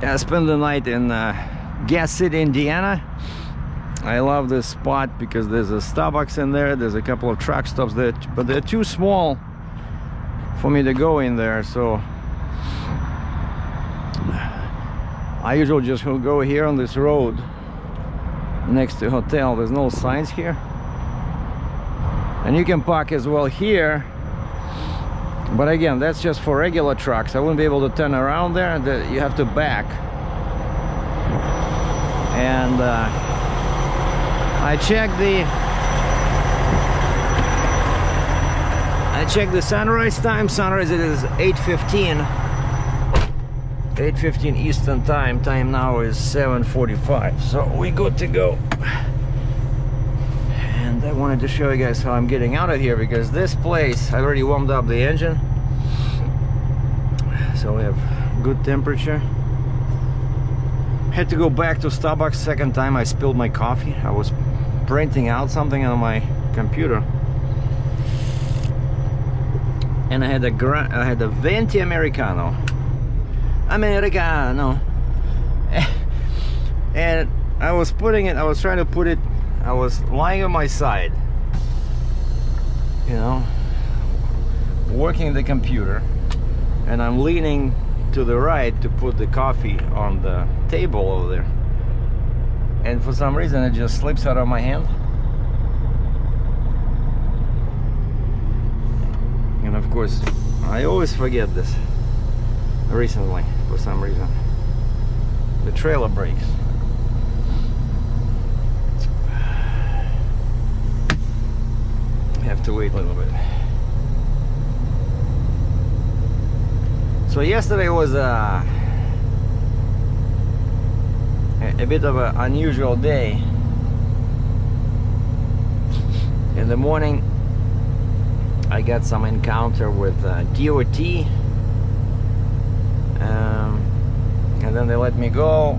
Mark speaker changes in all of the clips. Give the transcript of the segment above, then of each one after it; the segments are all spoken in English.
Speaker 1: I spent the night in Gas City, Indiana. I love this spot because there's a Starbucks in there, there's a couple of truck stops there, but they're too small for me to go in there, so I usually just will go here on this road next to hotel. There's no signs here, and you can park as well here, but again, that's just for regular trucks. I wouldn't be able to turn around there. You have to back. And I checked the sunrise time. Sunrise, it is 8:15 Eastern time. Time now is 7:45, so we good to go. And I wanted to show you guys how I'm getting out of here, because this place, I already warmed up the engine, so we have good temperature. Had to go back to Starbucks second time. I spilled my coffee. I was printing out something on my computer, and I had a venti Americano, and I was trying to put it, I was lying on my side, you know, working the computer, and I'm leaning to the right to put the coffee on the table over there, and for some reason it just slips out of my hand. And of course, I always forget this. Recently, for some reason, the trailer brakes. Have to wait a little bit. So yesterday was a bit of an unusual day. In the morning, I got some encounter with DOT, and then they let me go,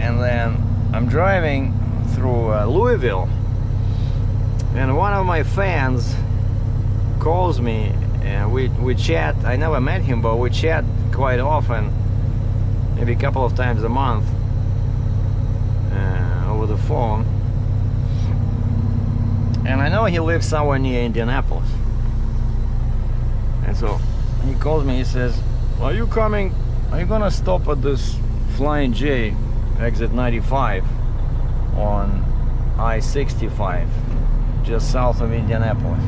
Speaker 1: and then I'm driving through Louisville, and one of my fans calls me, and we chat. I never met him, but we chat quite often, maybe a couple of times a month over the phone. And I know he lives somewhere near Indianapolis. And so he calls me, he says, are you gonna stop at this Flying J, exit 95 on I-65, just south of Indianapolis?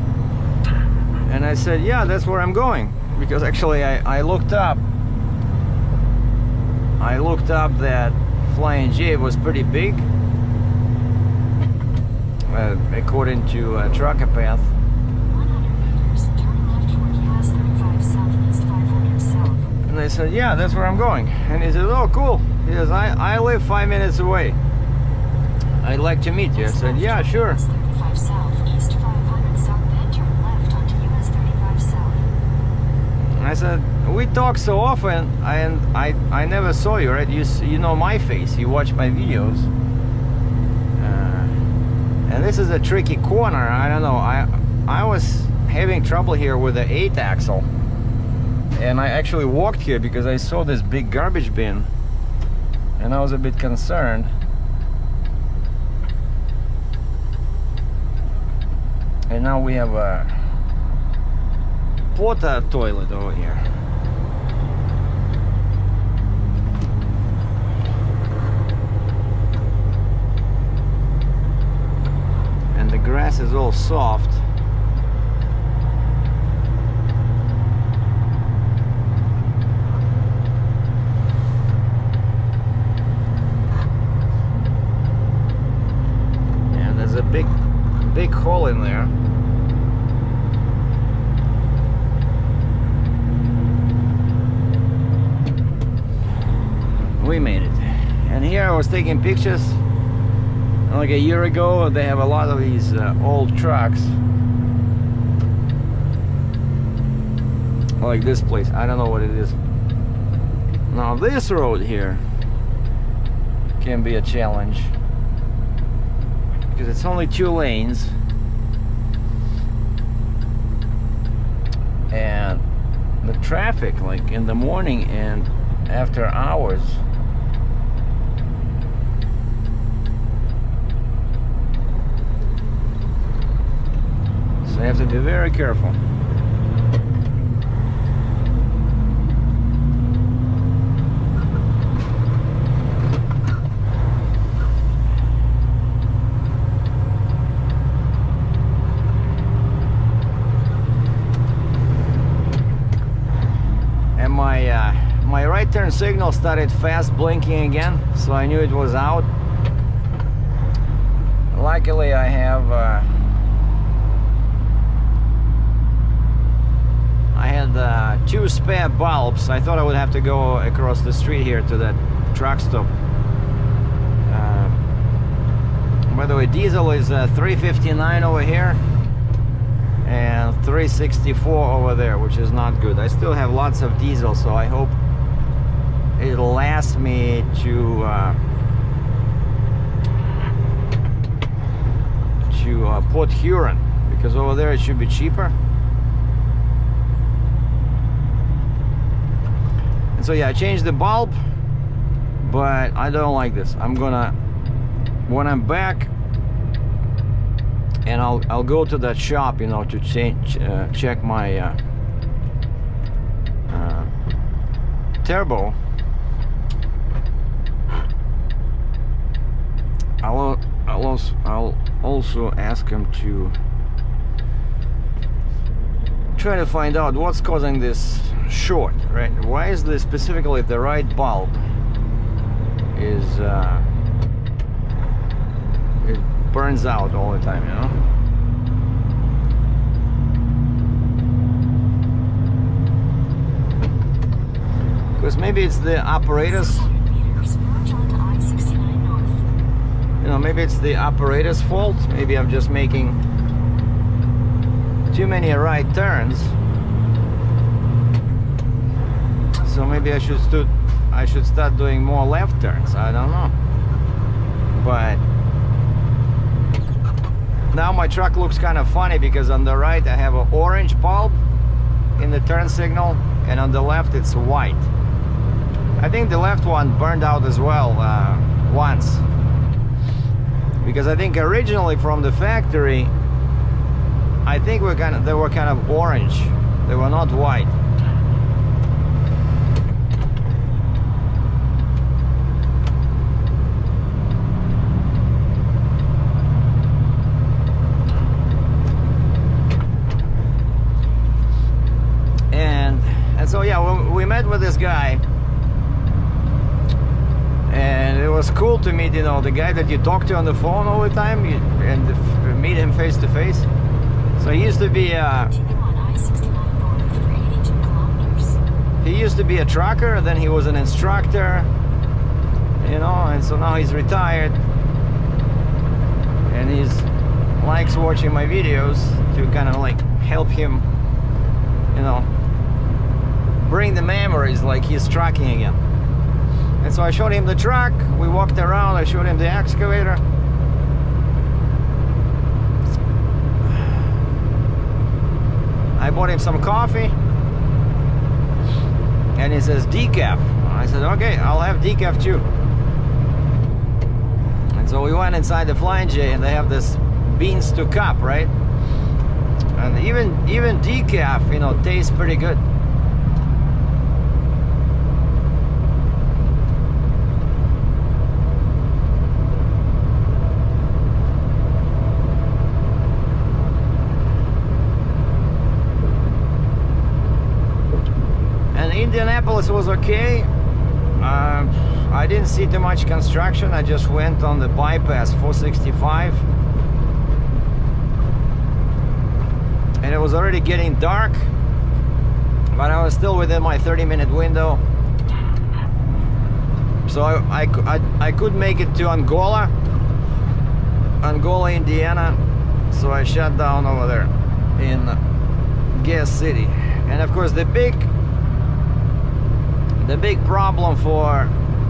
Speaker 1: And I said, yeah, that's where I'm going. Because actually I looked up that Flying J was pretty big, according to Trucker Path. And I said, yeah, that's where I'm going. And he said, oh, cool. He says, I live 5 minutes away. I'd like to meet you. I said, yeah, sure. I said, we talk so often, and I never saw you, right? You know my face, you watch my videos. And this is a tricky corner. I don't know, I was having trouble here with the 8 axle. And I actually walked here because I saw this big garbage bin, and I was a bit concerned. And now we have a porta toilet over here. And the grass is all soft. And there's a big hole in there. We made it. And here I was taking pictures like a year ago. They have a lot of these old trucks, like this place. I don't know what it is. Now this road here can be a challenge because it's only 2 lanes, and the traffic, like in the morning and after hours. So you have to be very careful. And my right turn signal started fast blinking again, so I knew it was out. Luckily I have I had 2 spare bulbs. I thought I would have to go across the street here to that truck stop. By the way, diesel is 359 over here and 364 over there, which is not good. I still have lots of diesel, so I hope it'll last me to Port Huron, because over there it should be cheaper. And so yeah, I changed the bulb, but I don't like this. I'm gonna, when I'm back, and I'll go to that shop, you know, to check my turbo. I'll also ask him to try to find out what's causing this short, right? Why is this specifically the right bulb is it burns out all the time, you know? Because maybe it's the apparatus. You know, maybe it's the apparatus fault. Maybe I'm just making too many right turns. So maybe I should start doing more left turns. I don't know. But now my truck looks kind of funny, because on the right I have an orange bulb in the turn signal, and on the left it's white. I think the left one burned out as well once, because I think originally from the factory, I think they were kind of orange. They were not white. And so yeah, we met with this guy, and it was cool to meet, you know, the guy that you talk to on the phone all the time, and meet him face to face. So he used to be a trucker, then he was an instructor, you know, and so now he's retired, and he's likes watching my videos to kind of like help him, you know, bring the memories, like he's trucking again. And so I showed him the truck, we walked around, I showed him the excavator. I bought him some coffee, and he says decaf. I said, okay, I'll have decaf too. And so we went inside the Flying J, and they have this beans to cup, right? And even decaf, you know, tastes pretty good. Indianapolis was okay. I didn't see too much construction. I just went on the bypass 465, and it was already getting dark, but I was still within my 30-minute window. So I could make it to Angola, Indiana. So I shut down over there in Gas City. And of course the big problem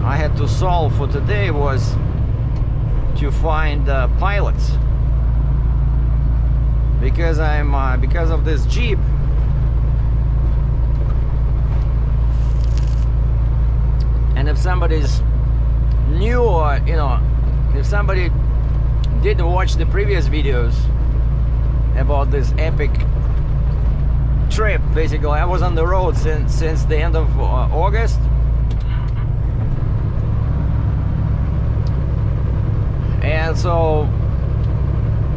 Speaker 1: I had to solve for today was to find pilots, because because of this Jeep, if somebody's new, or if somebody didn't watch the previous videos about this epic trip. Basically, I was on the road since the end of August, and so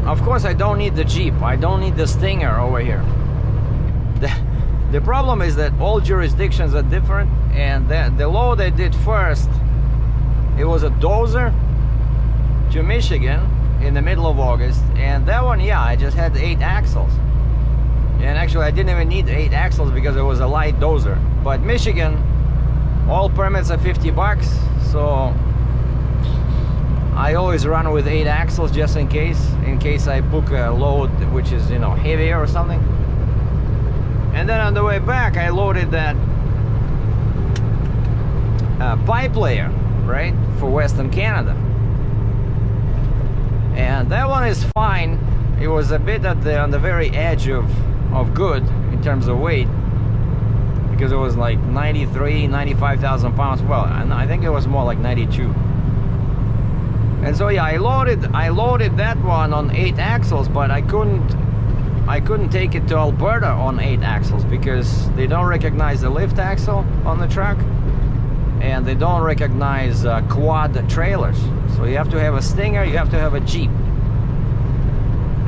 Speaker 1: of course I don't need the Jeep, I don't need the Stinger over here. The problem is that all jurisdictions are different, and the load I did first, it was a dozer to Michigan in the middle of August, and that one, yeah, I just had 8 axles. And actually I didn't even need 8 axles because it was a light dozer. But Michigan, all permits are $50, so I always run with 8 axles just in case I book a load which is heavier or something. And then on the way back I loaded that pipe layer, right, for Western Canada. And that one is fine. It was a bit on the very edge of good in terms of weight, because it was like 95,000 pounds. Well, I think it was more like 92. And so yeah, I loaded that one on 8 axles, but I couldn't take it to Alberta on 8 axles because they don't recognize the lift axle on the truck, and they don't recognize quad trailers. So you have to have a Stinger, you have to have a Jeep.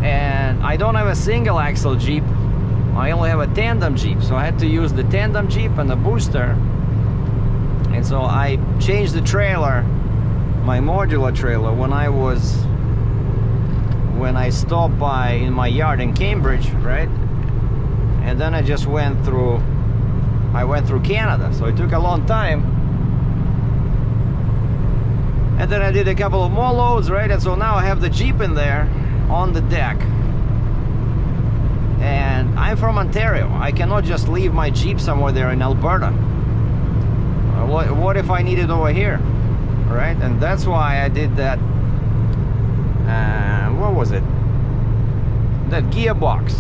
Speaker 1: And I don't have a single axle Jeep, I only have a tandem Jeep, so I had to use the tandem Jeep and the booster. And so I changed the trailer, my modular trailer, when I stopped by in my yard in Cambridge, right? And then I just went through Canada, so it took a long time. And then I did a couple of more loads, right? And so now I have the Jeep in there on the deck. And I'm from Ontario. I cannot just leave my Jeep somewhere there in Alberta. What if I need it over here, right? And that's why I did that. What was it? That gearbox.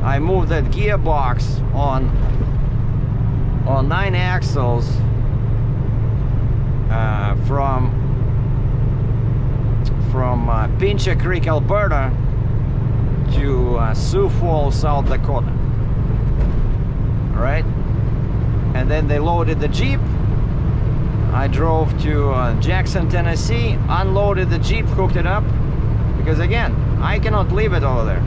Speaker 1: I moved that gearbox on 9 axles from Pincher Creek, Alberta to Sioux Falls, South Dakota. Right? And then they loaded the Jeep. I drove to Jackson, Tennessee, unloaded the Jeep, hooked it up, because again, I cannot leave it over there.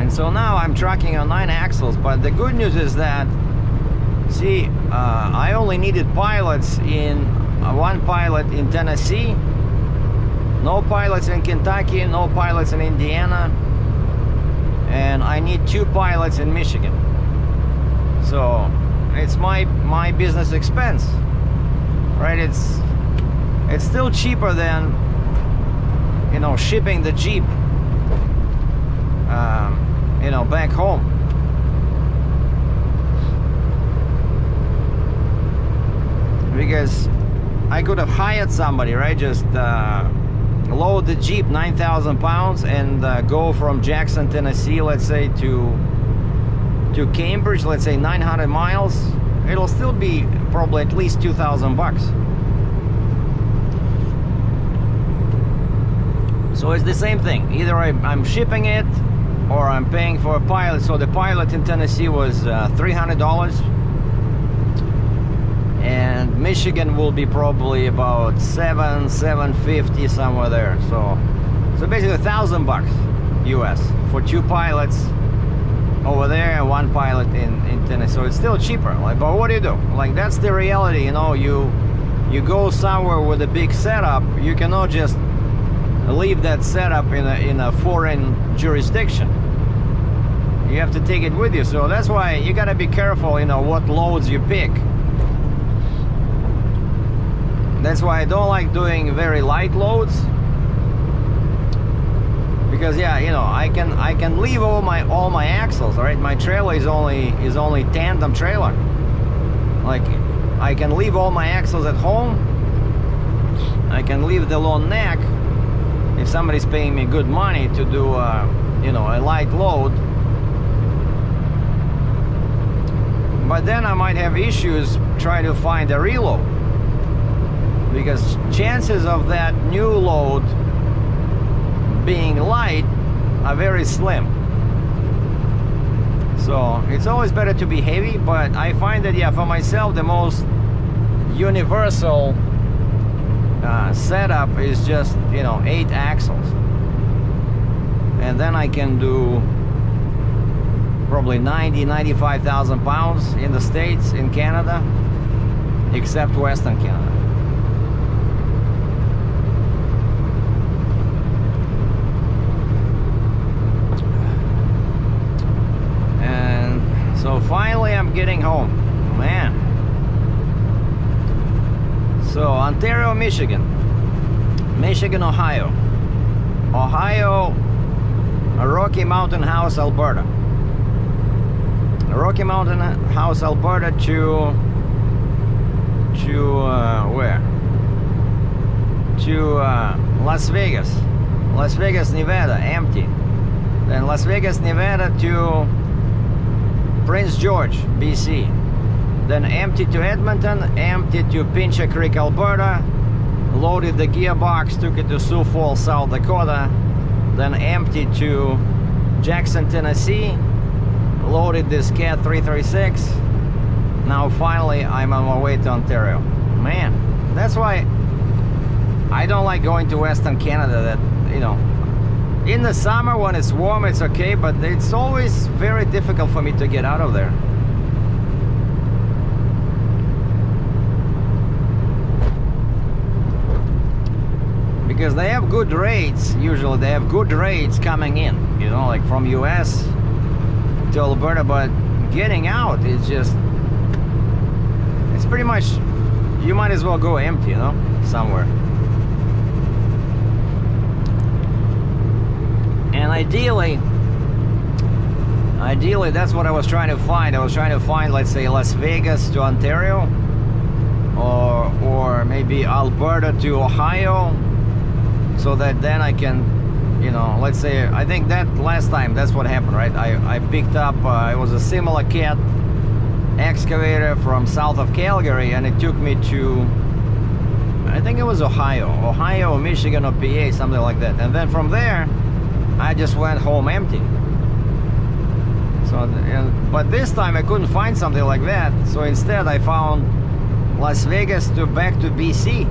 Speaker 1: And so now I'm trucking on 9 axles, but the good news is that, see, I only needed pilots one pilot in Tennessee, no pilots in Kentucky, no pilots in Indiana, and I need 2 pilots in Michigan. So it's my business expense, right? It's still cheaper than shipping the Jeep back home. Because I could have hired somebody, right? Just load the Jeep 9,000 pounds and go from Jackson, Tennessee, let's say to Cambridge, let's say 900 miles. It'll still be probably at least $2,000. So it's the same thing. Either I'm shipping it or I'm paying for a pilot. So the pilot in Tennessee was $300. And Michigan will be probably about $750, somewhere there. So basically $1,000 US for 2 pilots over there and 1 pilot in Tennessee. So it's still cheaper. But what do you do? That's the reality. You go somewhere with a big setup, you cannot just leave that setup in a foreign jurisdiction. You have to take it with you. So that's why you gotta be careful, what loads you pick. That's why I don't like doing very light loads, because yeah, I can leave all my axles, right? My trailer is only tandem trailer. I can leave all my axles at home. I can leave the long neck, if somebody's paying me good money to do you know, a light load. But then I might have issues trying to find a reload, because chances of that new load being light are very slim. So it's always better to be heavy, but I find that, yeah, for myself, the most universal setup is just, you know, 8 axles. And then I can do probably 95,000 pounds in the States, in Canada, except Western Canada. And so finally I'm getting home, man. So Ontario, Michigan, Ohio, Rocky Mountain House, Alberta. Rocky Mountain House, Alberta to where? To Las Vegas, Nevada, empty. Then Las Vegas, Nevada to Prince George, BC. Then empty to Edmonton, empty to Pincher Creek, Alberta. Loaded the gearbox, took it to Sioux Falls, South Dakota. Then empty to Jackson, Tennessee. Loaded this Cat 336. Now finally I'm on my way to Ontario. Man, that's why I don't like going to Western Canada. That, you know, in the summer when it's warm it's okay, but it's always very difficult for me to get out of there. Because they have good rates, usually they have good rates coming in, you know, like from US to Alberta, but getting out is just, it's pretty much, you might as well go empty, you know, somewhere. And ideally that's what I was trying to find. I was trying to find, let's say, Las Vegas to Ontario, or maybe Alberta to Ohio, so that then I can, you know, let's say, I think that last time that's what happened, right? I picked up, it was a similar Cat excavator from south of Calgary, and it took me to, I think it was Ohio, Michigan, or PA, something like that. And then from there I just went home empty. So, but this time I couldn't find something like that, so instead I found Las Vegas to back to BC.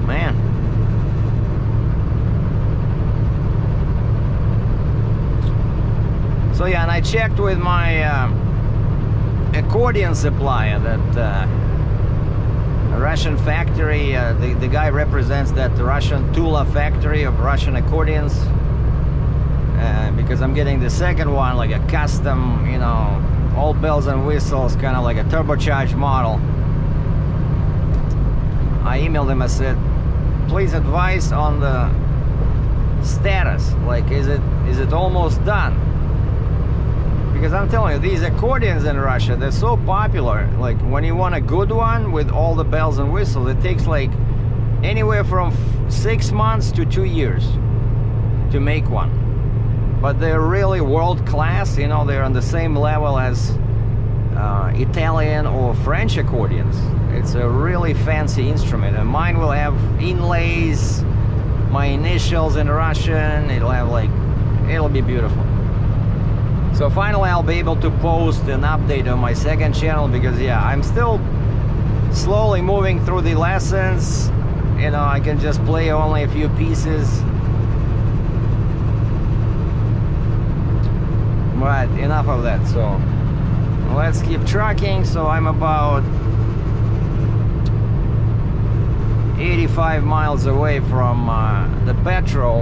Speaker 1: Man. So yeah, and I checked with my accordion supplier, that Russian factory. The guy represents that Russian Tula factory of Russian accordions, because I'm getting the second one, like a custom, you know, all bells and whistles, kind of like a turbocharged model. I emailed him, I said, please advise on the status, like is it almost done? Because I'm telling you, these accordions in Russia, they're so popular. Like when you want a good one with all the bells and whistles, it takes like anywhere from 6 months to 2 years to make one. But they're really world class, you know, they're on the same level as Italian or French accordions. It's a really fancy instrument, and mine will have inlays, my initials in Russian. It'll have like, it'll be beautiful. So finally I'll be able to post an update on my second channel, because yeah, I'm still slowly moving through the lessons. You know, I can just play only a few pieces. But enough of that, so let's keep trucking. So I'm about 85 miles away from the petrol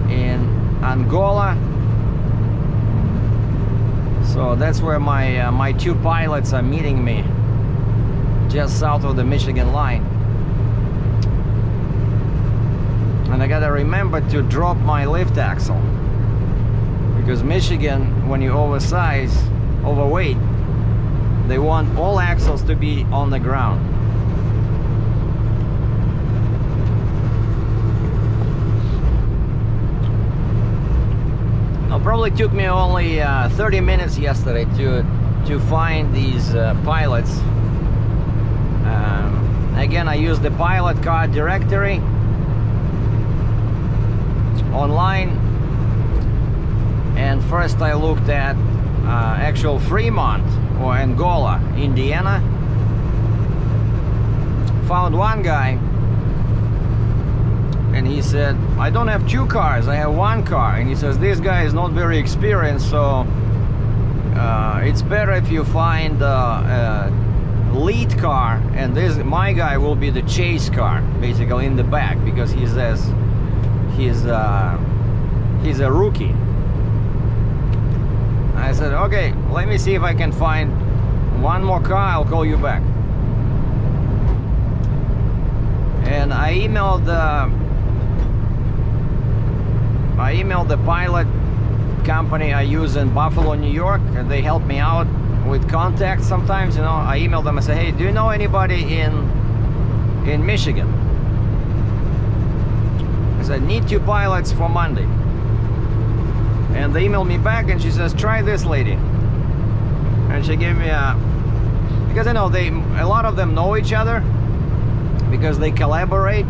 Speaker 1: in Angola. So that's where my two pilots are meeting me, just south of the Michigan line. And I gotta remember to drop my lift axle, because Michigan, when you overweight, they want all axles to be on the ground. probably took me only 30 minutes yesterday to find these pilots. Again, I used the pilot card directory online, and first I looked at actual Fremont or Angola, Indiana. Found one guy, and he said, I don't have two cars, I have one car. And he says, this guy is not very experienced, so it's better if you find a lead car, and my guy will be the chase car, basically in the back, because he says he's a rookie. I said, okay, let me see if I can find one more car, I'll call you back. And I emailed the pilot company I use in Buffalo, New York, and they help me out with contacts sometimes. You know, I emailed them and say, hey, do you know anybody in Michigan? I said, need 2 pilots for Monday. And they emailed me back, and she says, try this lady. And she gave me because you know, a lot of them know each other because they collaborate.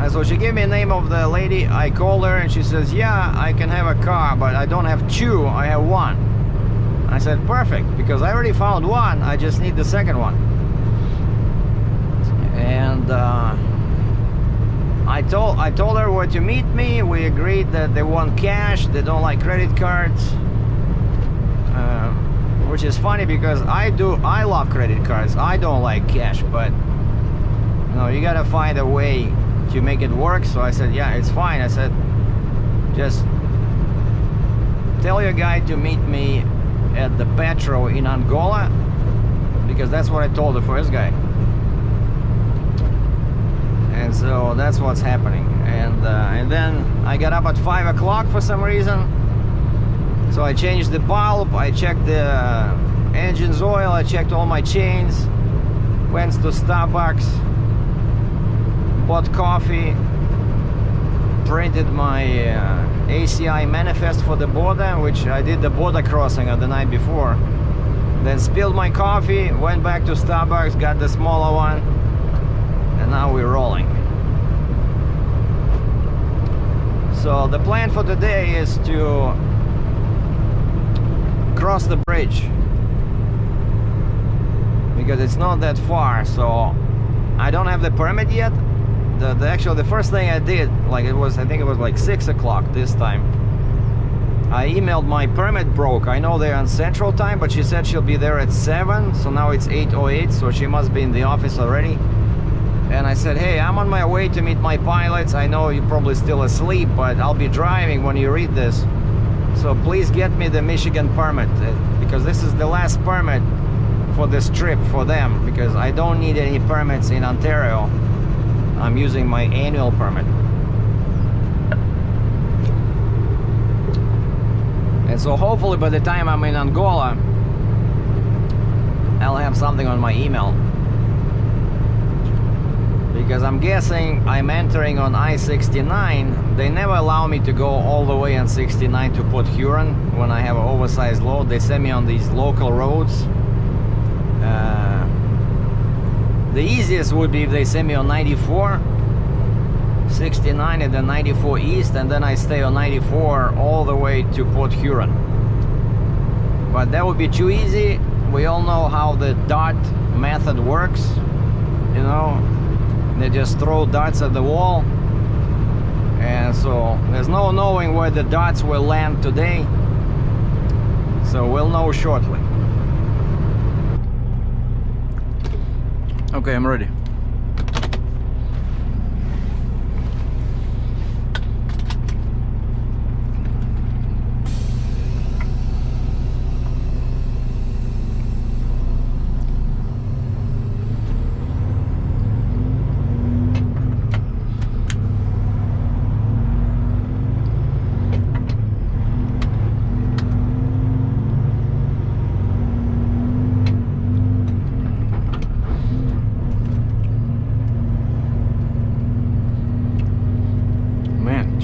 Speaker 1: And so she gave me the name of the lady. I called her, and she says, yeah, I can have a car, but I don't have 2, I have 1. I said, perfect, because I already found 1, I just need the second one. And I told her where to meet me. We agreed that they want cash, they don't like credit cards. Which is funny because I love credit cards, I don't like cash, but you know, you gotta find a way to make it work. So I said, yeah, it's fine. I said, just tell your guy to meet me at the Petro in Angola, because that's what I told the first guy. And so that's what's happening. And then I got up at 5 o'clock for some reason. So I changed the bulb, I checked the engine's oil, I checked all my chains, went to Starbucks, bought coffee, printed my ACI manifest for the border, which I did the border crossing the night before. Then spilled my coffee, went back to Starbucks, got the smaller one, and now we're rolling. So the plan for today is to cross the bridge, because it's not that far. So I don't have the permit yet. The first thing I did, I think it was like 6 o'clock this time, I emailed my permit broke. I know they're on Central Time, but she said she'll be there at 7, so now it's 8:08, so she must be in the office already. And I said, hey, I'm on my way to meet my pilots. I know you're probably still asleep, but I'll be driving when you read this. So please get me the Michigan permit, because this is the last permit for this trip for them, because I don't need any permits in Ontario. I'm using my annual permit. And so hopefully by the time I'm in Angola, I'll have something on my email. Because I'm guessing I'm entering on I-69. They never allow me to go all the way on 69 to Port Huron when I have an oversized load. They send me on these local roads. The easiest would be if they send me on 94, 69 and then 94 East, and then I stay on 94 all the way to Port Huron. But that would be too easy. We all know how the dart method works, you know. They just throw darts at the wall, and so there's no knowing where the darts will land today, so we'll know shortly. Okay, I'm ready.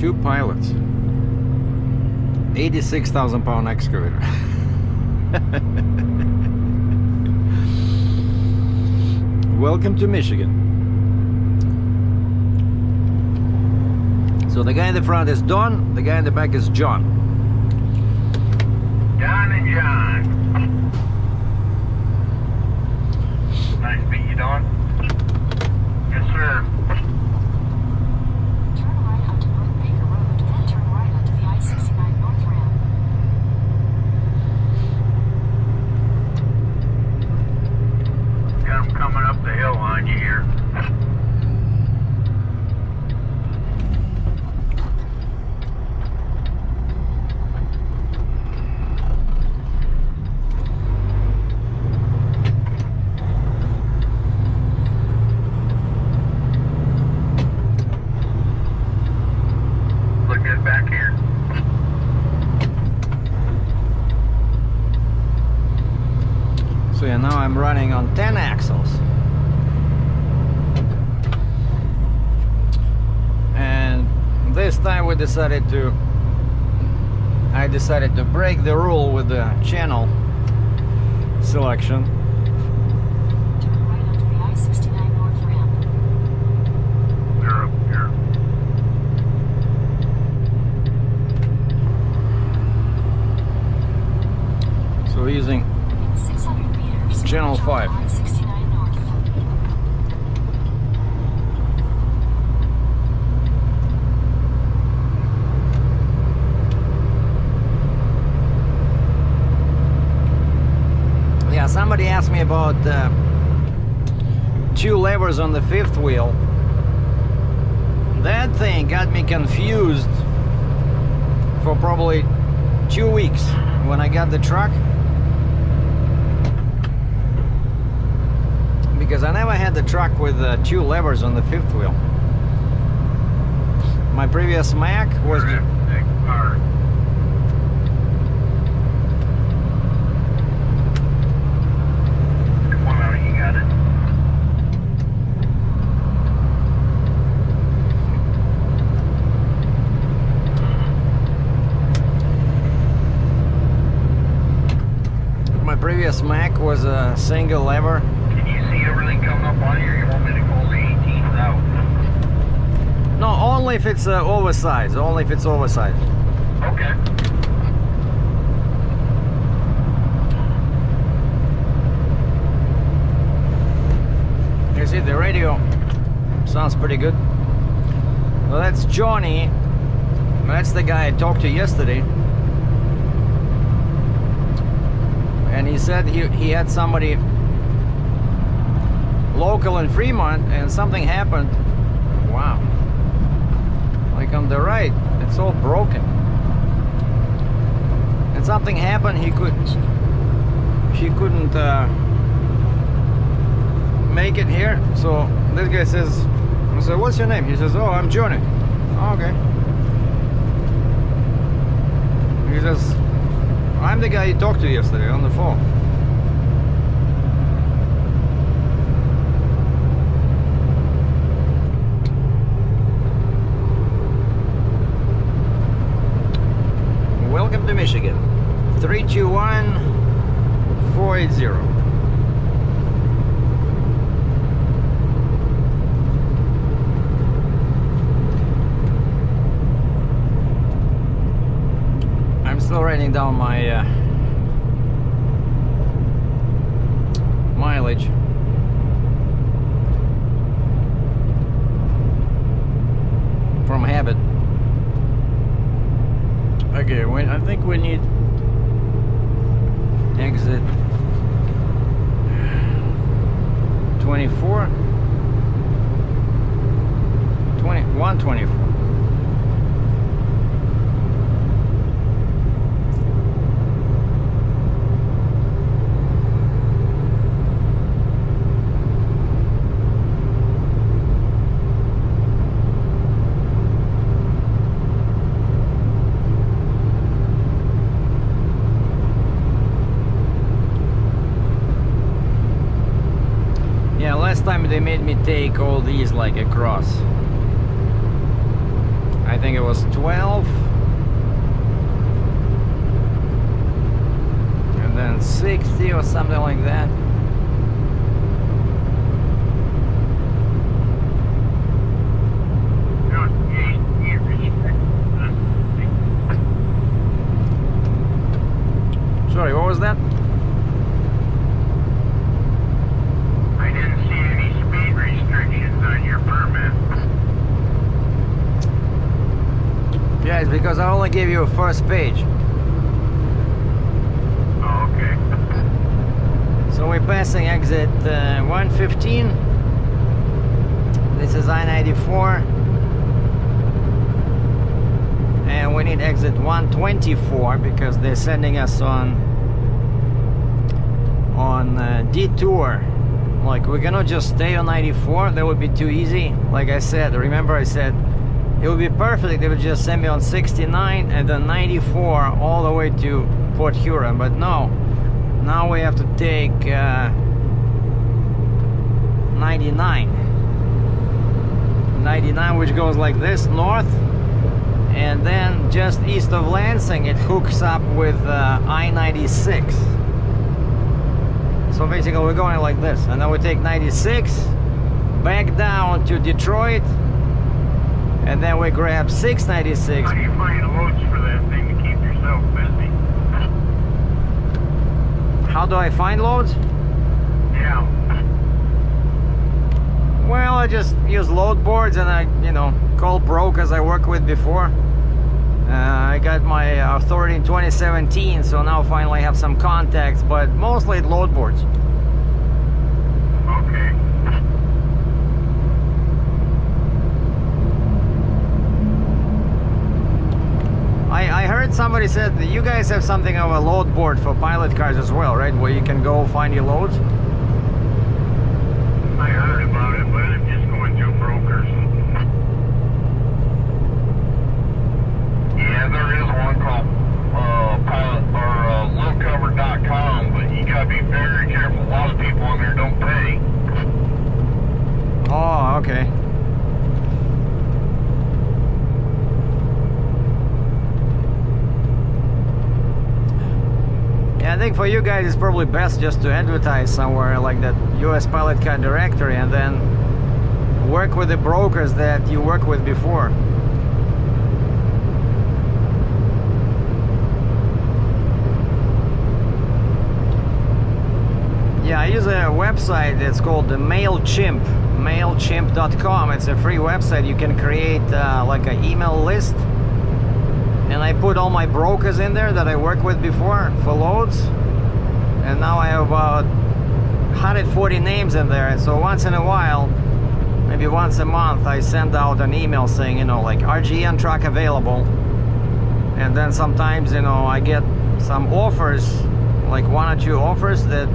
Speaker 1: 2 pilots. 86,000 pound excavator. Welcome to Michigan. So the guy in the front is Don, the guy in the back is John.
Speaker 2: Don and John. Nice to meet you, Don. Yes, sir.
Speaker 3: Turn right onto North Baker Road, then turn right onto the I-69 North Ramp.
Speaker 2: Got them coming up the hill on you here. Look good back here.
Speaker 1: So yeah, now I'm running on 10 axles. And this time I decided to break the rule with the channel selection.
Speaker 3: Turn right onto the I-69 North Ramp.
Speaker 2: They're up here.
Speaker 1: So using
Speaker 3: In 600 meters,
Speaker 1: Channel
Speaker 3: turn
Speaker 1: 5.
Speaker 3: I-69 North.
Speaker 1: Yeah, somebody asked me about 2 levers on the 5th wheel. That thing got me confused for probably 2 weeks when I got the truck, because I never had the truck with 2 levers on the 5th wheel. My previous Mac was
Speaker 2: Big car. Come on out, you got it.
Speaker 1: my previous Mac was a single lever.
Speaker 2: Can you see everything coming up on you, or you want me to call the 18th out?
Speaker 1: No, only if it's oversized. Only if it's oversized.
Speaker 2: Okay.
Speaker 1: You see, the radio sounds pretty good. Well, that's Johnny. That's the guy I talked to yesterday. And he said he had somebody local in Fremont and something happened. Wow. Like on the right, it's all broken. And something happened, he couldn't make it here. So this guy says, I said, what's your name? He says, oh, I'm Johnny. Oh, okay. He says, I'm the guy you talked to yesterday on the phone. Welcome to Michigan. 321-480. I'm still writing down my mileage. From habit. Okay, I think we need exit 24, 124. Last time they made me take all these like across. I I think it was 12. And then 60 or something like that. Sorry, what was that?
Speaker 2: I didn't see any speed restrictions on your permit.
Speaker 1: Yeah, it's because I only gave you a first page.
Speaker 2: Oh, okay.
Speaker 1: So we're passing exit 115. This is I-94. And we need exit 124 because they're sending us on detour. Like, we're gonna just stay on 94. That would be too easy. Like I said, remember I said it would be perfect if they would just send me on 69 and then 94 all the way to Port Huron, but no. Now we have to take 99, which goes like this north, and then just east of Lansing it hooks up with I-96. So basically we're going like this, and then we take 96 back down to Detroit, and then we grab 696.
Speaker 2: How do you find loads for that thing to keep yourself busy?
Speaker 1: How do I find loads?
Speaker 2: Yeah.
Speaker 1: Well, I just use load boards, and I, call brokers I work with before. I got my authority in 2017, so now finally I have some contacts, but mostly load boards.
Speaker 2: Okay.
Speaker 1: I heard somebody said that you guys have something of a load board for pilot cars as well, right? Where you can go find your loads?
Speaker 2: I heard about it, but I'm just going through brokers. Yeah, there is one called pilot or loadcover.com, but you gotta be very careful. A lot of people on there don't pay.
Speaker 1: Oh, okay. Yeah, I think for you guys it's probably best just to advertise somewhere like that US Pilot Car Directory, and then work with the brokers that you worked with before. Yeah, I use a website that's called the MailChimp, mailchimp.com. It's a free website. You can create like an email list, and I put all my brokers in there that I worked with before for loads, and now I have about 140 names in there. And so once in a while, maybe once a month, I send out an email saying, like RGN truck available. And then sometimes, I get some offers, like 1 or 2 offers that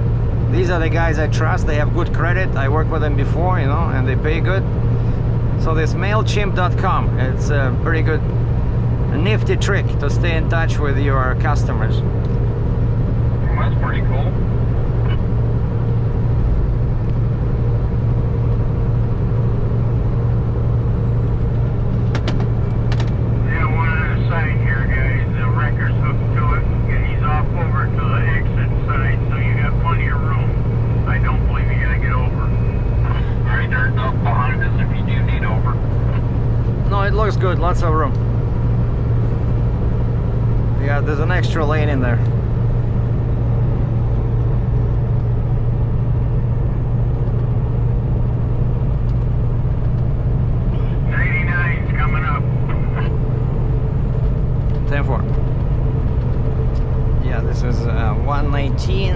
Speaker 1: these are the guys I trust. They have good credit. I worked with them before, and they pay good. So this MailChimp.com, it's a pretty good, nifty trick to stay in touch with your customers.
Speaker 2: Well, that's pretty cool. Yeah, one other sign here, guys. The wrecker's hooked to it, and he's off over to the exit side, so you got plenty of room. I don't believe you gotta get over. Right there's up behind us if you do need over.
Speaker 1: No, it looks good. Lots of room. Yeah, there's an extra lane in there.
Speaker 2: Coming up.
Speaker 1: 10-4. Yeah, this is 119.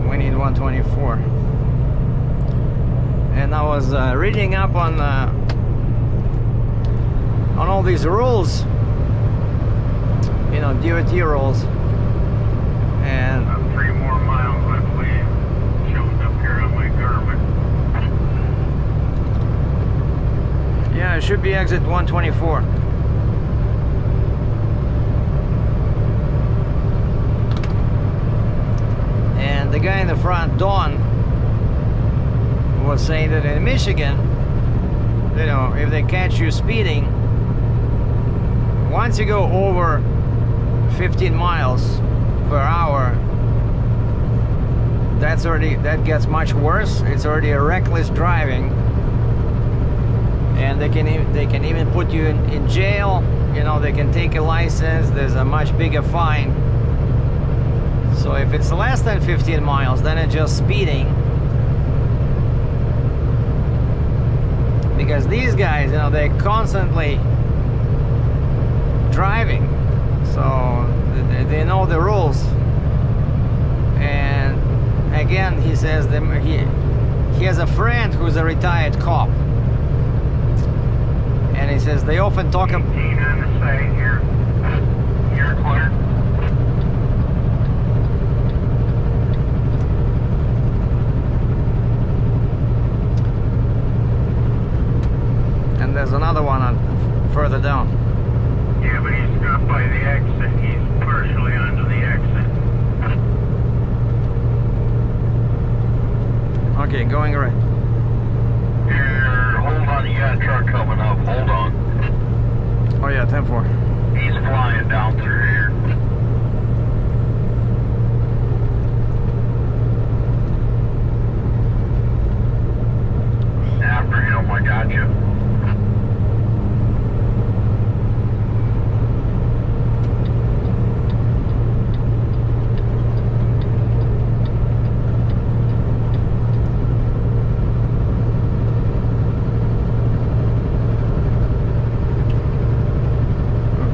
Speaker 1: We need 124. And I was reading up on all these rules, DOT rules, and
Speaker 2: 3 more miles, I believe, shows up here on my Garmin.
Speaker 1: yeah, it should be exit 124. And the guy in the front, Don, was saying that in Michigan you know, if they catch you speeding, once you go over 15 miles per hour, that gets much worse. It's already a reckless driving, and they can even put you in jail. You know, they can take a license. There's a much bigger fine. So if it's less than 15 miles, then it's just speeding. Because these guys, you know, they're constantly driving, so they know the rules. And again, he says he has a friend who's a retired cop, and he says they often talk about
Speaker 2: 18 on the side here. You're clear.
Speaker 1: and there's another one further down.
Speaker 2: Yeah, but he's not by the exit. He's partially onto the exit.
Speaker 1: Okay, going right.
Speaker 2: Here, hold on. You got a truck coming up. Hold on.
Speaker 1: Oh yeah, 10-4.
Speaker 2: He's flying down through here. After him, I got you.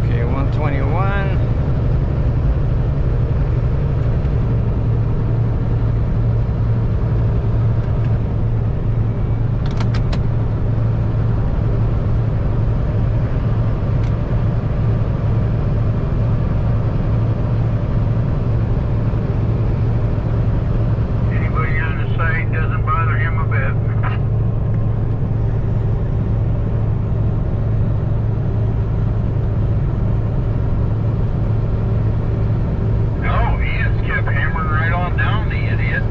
Speaker 1: Okay, 121.
Speaker 2: Anybody on the side doesn't bother him a bit. No, he just kept hammering right on down, the idiot.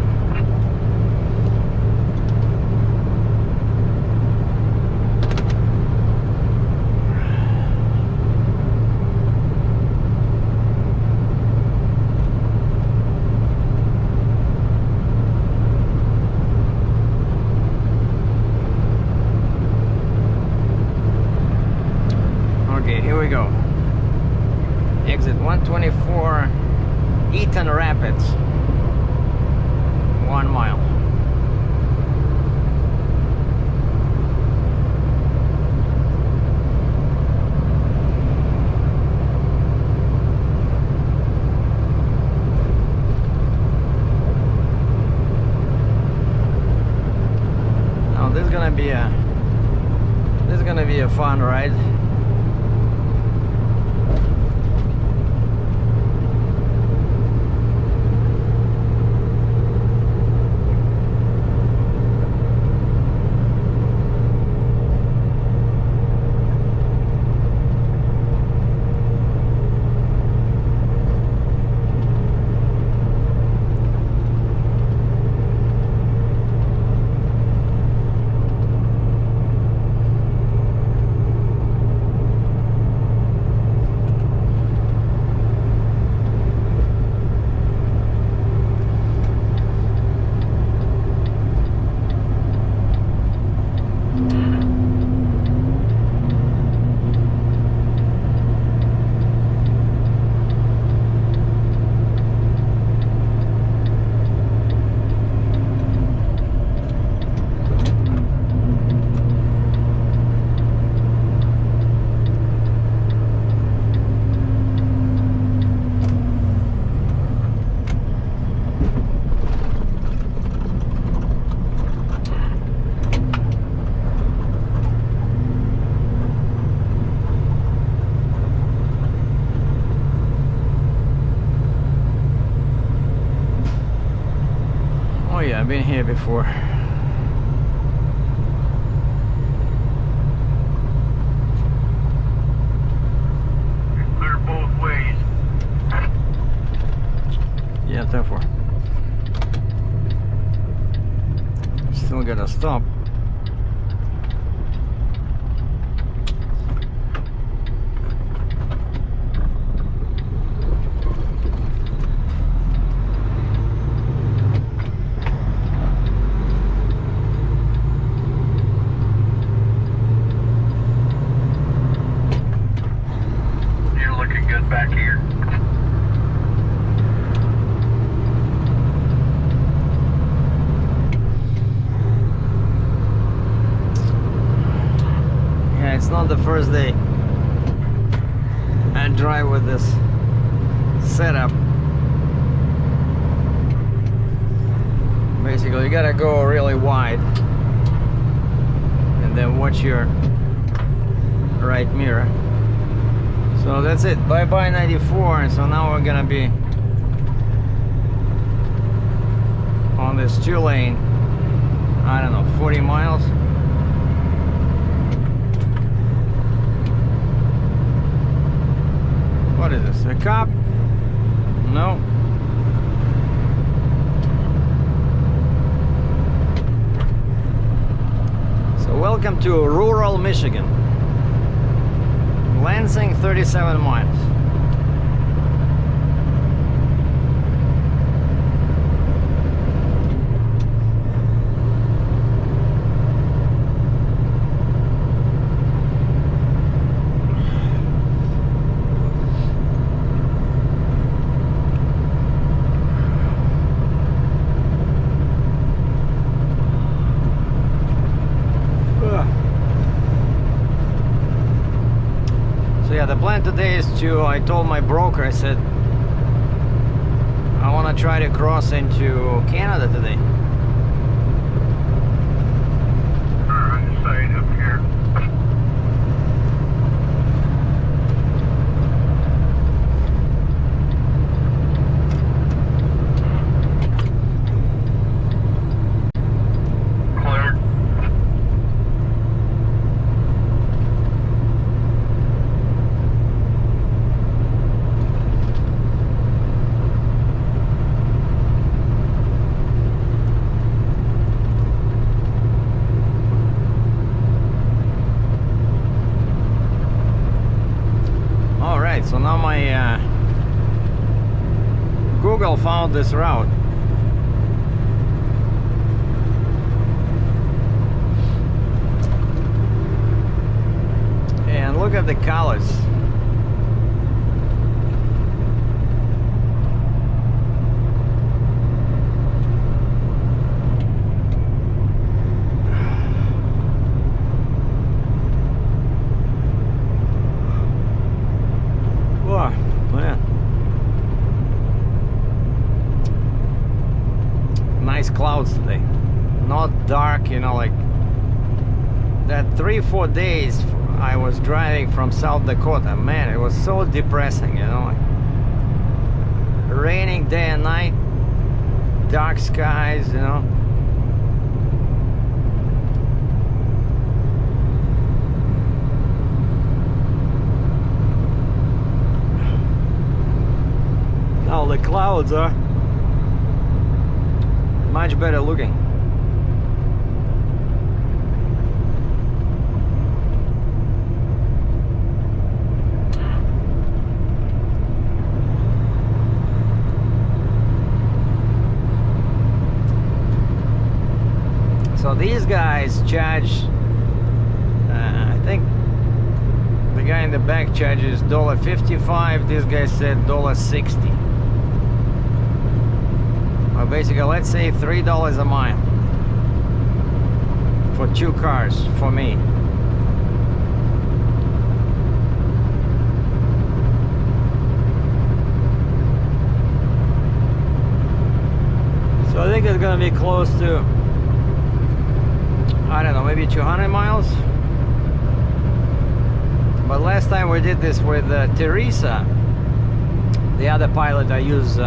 Speaker 1: Okay, here we go. Exit 124, Eaton Rapids. 1 mile. Now this is gonna be a fun ride. Oh yeah, I've been here before.
Speaker 2: Clear both ways.
Speaker 1: Yeah, 10-4. Still gotta stop. It's not the first day I drive with this setup. Basically, you gotta go really wide and then watch your right mirror. So that's it. Bye bye 94. And so now we're gonna be on this 2-lane, I don't know, 40 miles. What is this? A cop? No. So welcome to rural Michigan. Lansing, 37 miles. Yeah, the plan today is to, I told my broker, I said, I want to try to cross into Canada today.
Speaker 2: On the side up here. Cleared.
Speaker 1: So now my Google found this route. And look at the colors. Clouds today, not dark, you know, like that 3-4 days I was driving from South Dakota, man, it was so depressing, you know, like raining day and night, dark skies, you know. Now the clouds are much better looking. So these guys charge, I think the guy in the back charges $1.55. This guy said $1.60. Well, basically, let's say $3 a mile for 2 cars for me. So I think it's gonna be close to, I don't know, maybe 200 miles. But last time we did this with Teresa, the other pilot I used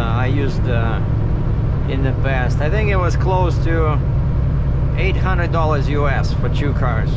Speaker 1: in the past, I think it was close to $800 US for 2 cars.